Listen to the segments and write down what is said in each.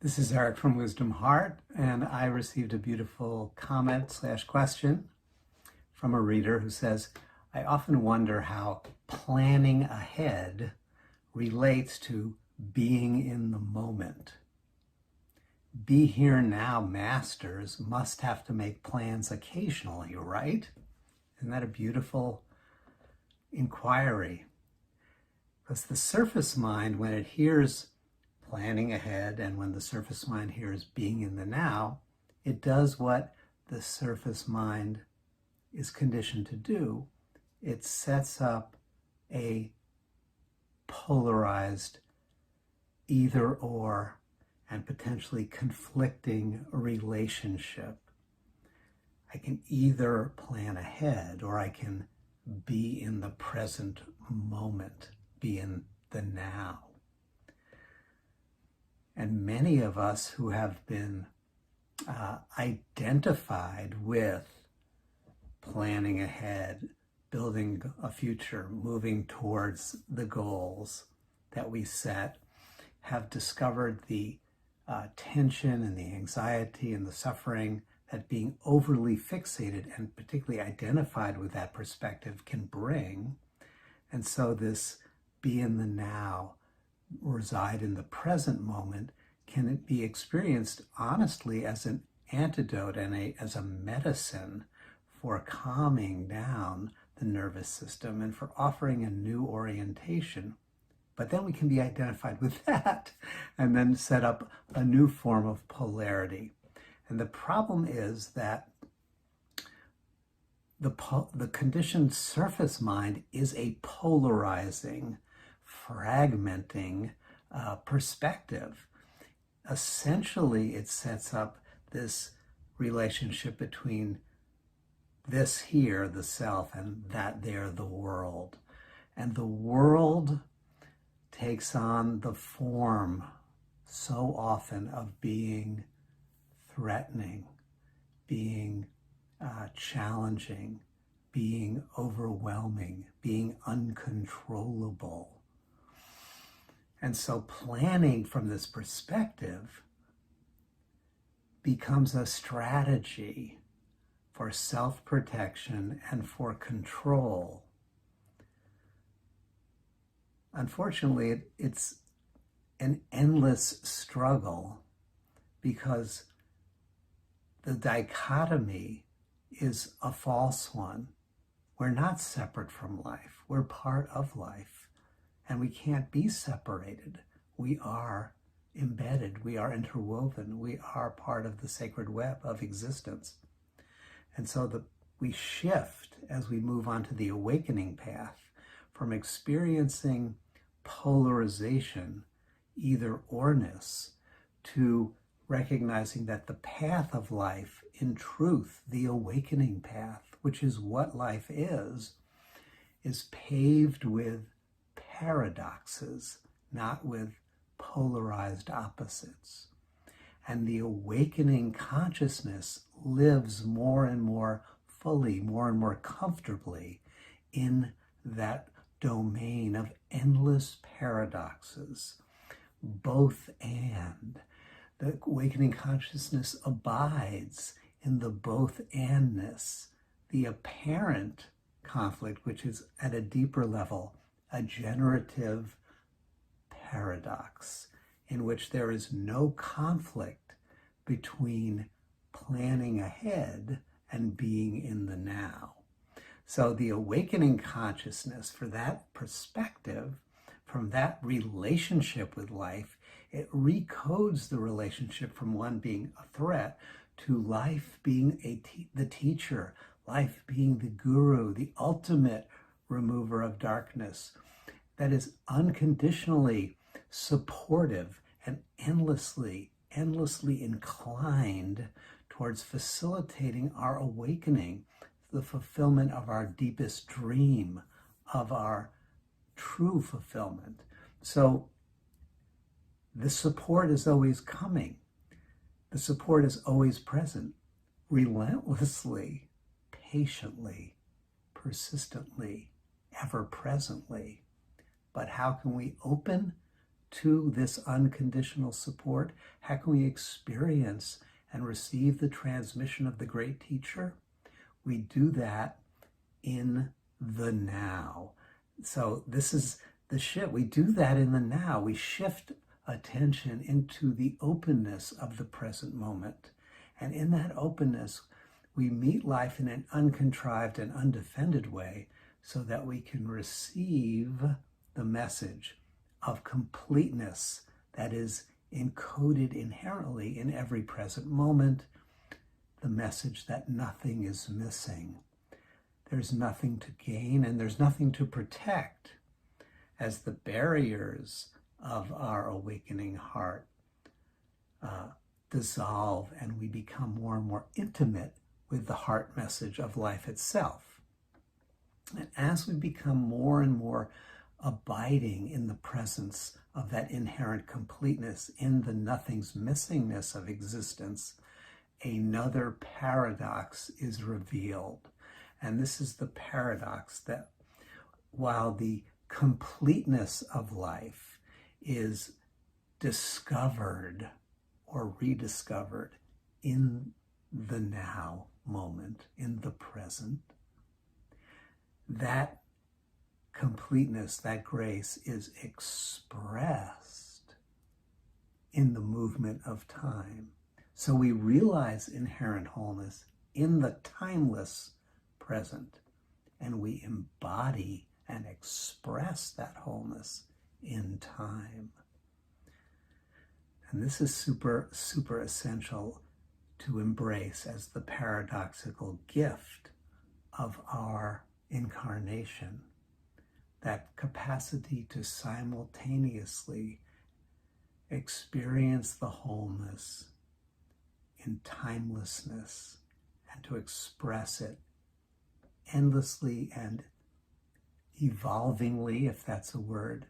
This is Eric from Wisdom Heart, and I received a beautiful comment/question from a reader who says, I often wonder how planning ahead relates to being in the moment. Be here now masters must have to make plans occasionally, right? Isn't that a beautiful inquiry? Because the surface mind, when it hears planning ahead, and when the surface mind hears being in the now, it does what the surface mind is conditioned to do. It sets up a polarized either or and potentially conflicting relationship. I can either plan ahead or I can be in the present moment, be in the now. And many of us who have been identified with planning ahead, building a future, moving towards the goals that we set, have discovered the tension and the anxiety and the suffering that being overly fixated and particularly identified with that perspective can bring. And so this be in the now, reside in the present moment, can it be experienced honestly as an antidote and as a medicine for calming down the nervous system and for offering a new orientation. But then we can be identified with that and then set up a new form of polarity. And the problem is that the conditioned surface mind is a polarizing, fragmenting perspective. Essentially, it sets up this relationship between this here, the self, and that there, the world. And the world takes on the form so often of being threatening, being challenging, being overwhelming, being uncontrollable. And so planning from this perspective becomes a strategy for self-protection and for control. Unfortunately, it's an endless struggle because the dichotomy is a false one. We're not separate from life. We're part of life. And we can't be separated. We are embedded. We are interwoven. We are part of the sacred web of existence. And so we shift as we move on to the awakening path from experiencing polarization, either orness, to recognizing that the path of life, in truth, the awakening path, which is what life is paved with paradoxes, not with polarized opposites. And the awakening consciousness lives more and more fully, more and more comfortably in that domain of endless paradoxes, both and. The awakening consciousness abides in the both andness, the apparent conflict, which is at a deeper level, a generative paradox in which there is no conflict between planning ahead and being in the now. So the awakening consciousness, for that perspective, from that relationship with life, it recodes the relationship from one being a threat to life being the teacher, life being the guru, the ultimate remover of darkness, that is unconditionally supportive and endlessly inclined towards facilitating our awakening, the fulfillment of our deepest dream, of our true fulfillment. So the support is always coming. The support is always present, relentlessly, patiently, persistently, ever presently. But how can we open to this unconditional support? How can we experience and receive the transmission of the great teacher? We do that in the now. So this is the shift. We do that in the now. We shift attention into the openness of the present moment. And in that openness, we meet life in an uncontrived and undefended way so that we can receive the message of completeness that is encoded inherently in every present moment, the message that nothing is missing. There's nothing to gain and there's nothing to protect as the barriers of our awakening heart dissolve and we become more and more intimate with the heart message of life itself. And as we become more and more abiding in the presence of that inherent completeness, in the nothing's missingness of existence, another paradox is revealed. And this is the paradox that while the completeness of life is discovered or rediscovered in the now moment, in the present, that completeness, that grace is expressed in the movement of time. So we realize inherent wholeness in the timeless present, and we embody and express that wholeness in time. And this is super, super essential to embrace as the paradoxical gift of our incarnation, that capacity to simultaneously experience the wholeness in timelessness and to express it endlessly and evolvingly, if that's a word,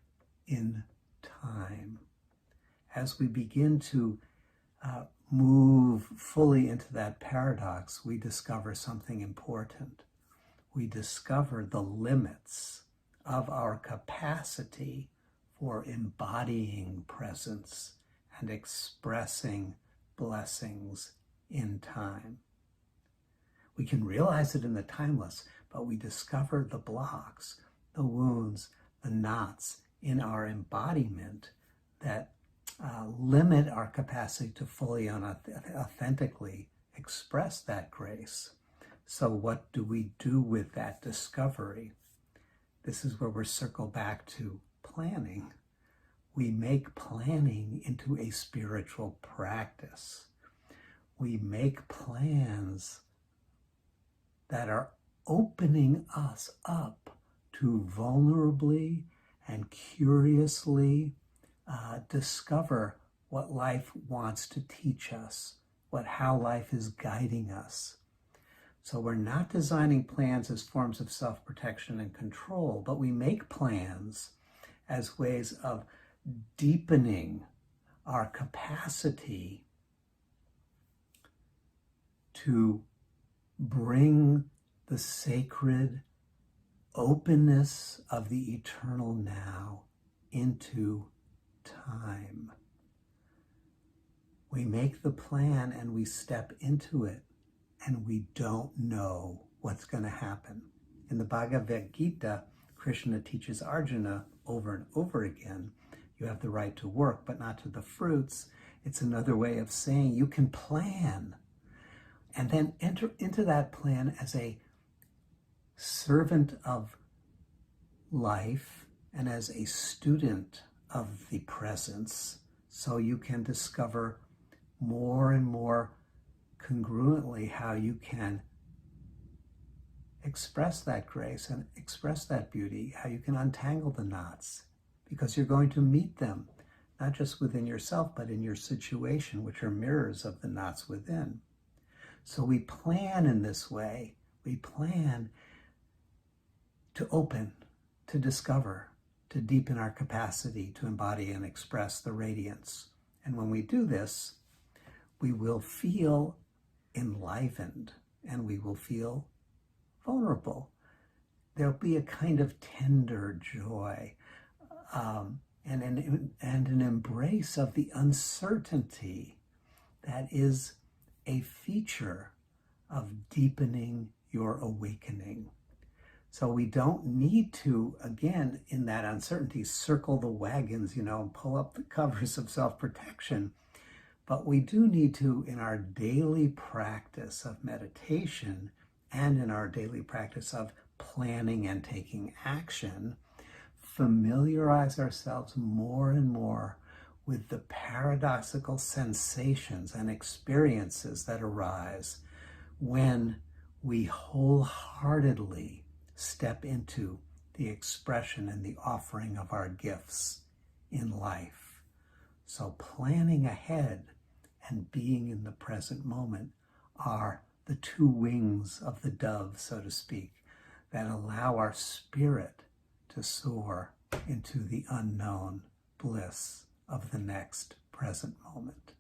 in time. As we begin to move fully into that paradox, we discover something important. We discover the limits of our capacity for embodying presence and expressing blessings in time. We can realize it in the timeless, but we discover the blocks, the wounds, the knots in our embodiment that limit our capacity to fully and authentically express that grace. So what do we do with that discovery? This is where we're circle back to planning. We make planning into a spiritual practice. We make plans that are opening us up to vulnerably and curiously discover what life wants to teach us, how life is guiding us. So we're not designing plans as forms of self-protection and control, but we make plans as ways of deepening our capacity to bring the sacred openness of the eternal now into time. We make the plan and we step into it, and we don't know what's going to happen. In the Bhagavad Gita, Krishna teaches Arjuna over and over again, you have the right to work, but not to the fruits. It's another way of saying you can plan and then enter into that plan as a servant of life and as a student of the presence, so you can discover more and more congruently how you can express that grace and express that beauty, how you can untangle the knots, because you're going to meet them, not just within yourself, but in your situation, which are mirrors of the knots within. So we plan in this way. We plan to open, to discover, to deepen our capacity to embody and express the radiance. And when we do this, we will feel enlivened and we will feel vulnerable. There'll be a kind of tender joy and an embrace of the uncertainty that is a feature of deepening your awakening. So we don't need to, again, in that uncertainty, circle the wagons, and pull up the covers of self-protection. But we do need to, in our daily practice of meditation and in our daily practice of planning and taking action, familiarize ourselves more and more with the paradoxical sensations and experiences that arise when we wholeheartedly step into the expression and the offering of our gifts in life. So planning ahead and being in the present moment are the two wings of the dove, so to speak, that allow our spirit to soar into the unknown bliss of the next present moment.